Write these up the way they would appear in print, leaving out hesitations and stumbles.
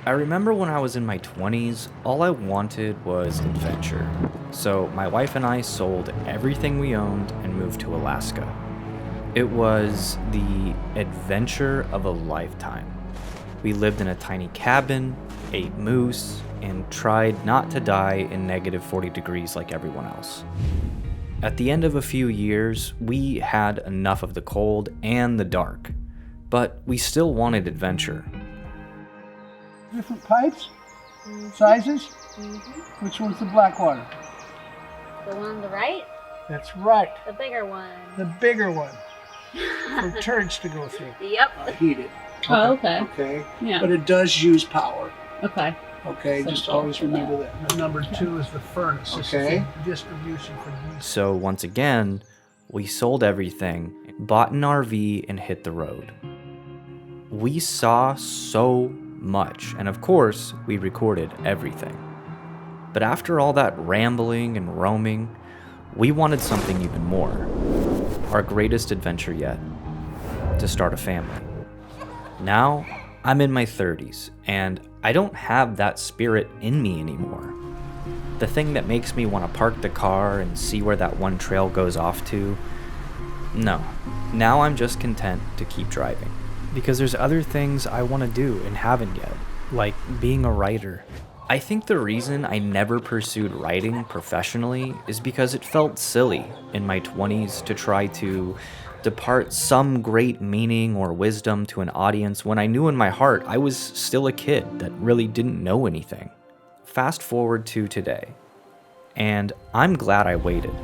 I remember when I was in my 20s, all I wanted was adventure. So my wife and I sold everything we owned and moved to Alaska. It was the adventure of a lifetime. We lived in a tiny cabin, ate moose, and tried not to die in negative 40 degrees like everyone else. At the end of a few years, we had enough of the cold and the dark, but we still wanted adventure. Different pipes, sizes. Which one's the black water? The one on the right? That's right, The bigger one. the bigger one for turds to go through. Yep. Heated. Oh, okay. Okay. Yeah. But it does use power. Okay. Okay, So just always for that. remember that. Number 2 is the furnace. This is Okay. the distribution for yeast. So once again, we sold everything, bought an RV, and hit the road. We saw so much, and of course, we recorded everything. But after all that rambling and roaming, we wanted something even more. Our greatest adventure yet, to start a family. Now, I'm in my 30s, and I don't have that spirit in me anymore. The thing that makes me want to park the car and see where that one trail goes off to, no. Now I'm just content to keep driving. Because there's other things I want to do and haven't yet, like being a writer. I think the reason I never pursued writing professionally is because it felt silly in my 20s to try to depart some great meaning or wisdom to an audience when I knew in my heart I was still a kid that really didn't know anything. Fast forward to today, and I'm glad I waited.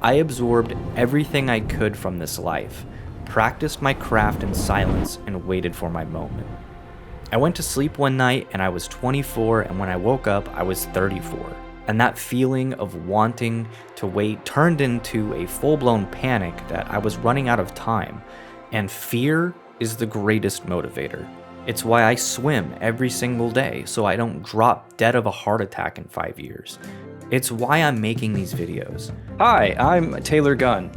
I absorbed everything I could from this life, practiced my craft in silence, and waited for my moment. I went to sleep one night and I was 24, and when I woke up, I was 34. And that feeling of wanting to wait turned into a full-blown panic that I was running out of time. And fear is the greatest motivator. It's why I swim every single day so I don't drop dead of a heart attack in 5 years. It's why I'm making these videos. Hi, I'm Taylor Gunn.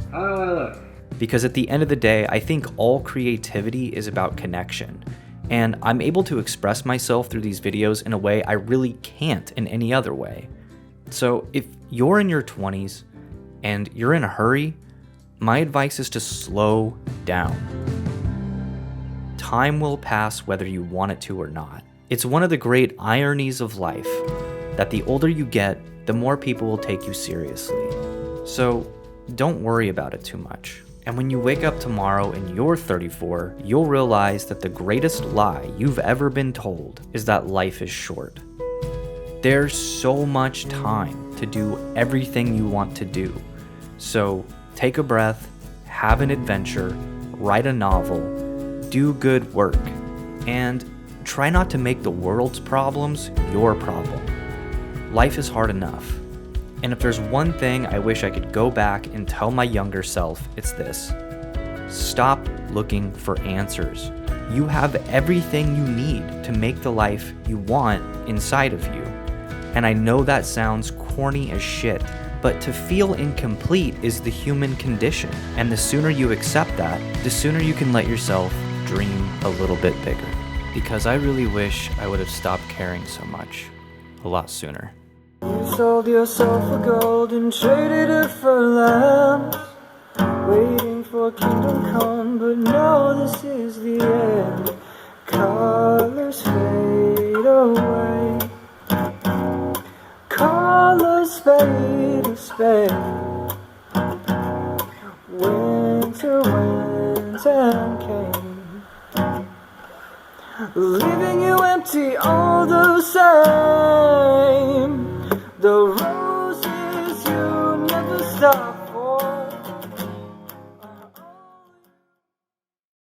Because at the end of the day, I think all creativity is about connection. And I'm able to express myself through these videos in a way I really can't in any other way. So if you're in your 20s and you're in a hurry, my advice is to slow down. Time will pass whether you want it to or not. It's one of the great ironies of life that the older you get, the more people will take you seriously. So don't worry about it too much. And when you wake up tomorrow and you're 34, you'll realize that the greatest lie you've ever been told is that life is short. There's so much time to do everything you want to do. So take a breath, have an adventure, write a novel, do good work, and try not to make the world's problems your problem. Life is hard enough. And if there's one thing I wish I could go back and tell my younger self, it's this. Stop looking for answers. You have everything you need to make the life you want inside of you. And I know that sounds corny as shit, but to feel incomplete is the human condition. And the sooner you accept that, the sooner you can let yourself dream a little bit bigger. Because I really wish I would have stopped caring so much a lot sooner. You sold yourself for gold and traded it for land, waiting for kingdom come, but now this is the end. Colors fade away, colors fade to spare. Winter went and came, leaving you empty all the same. The road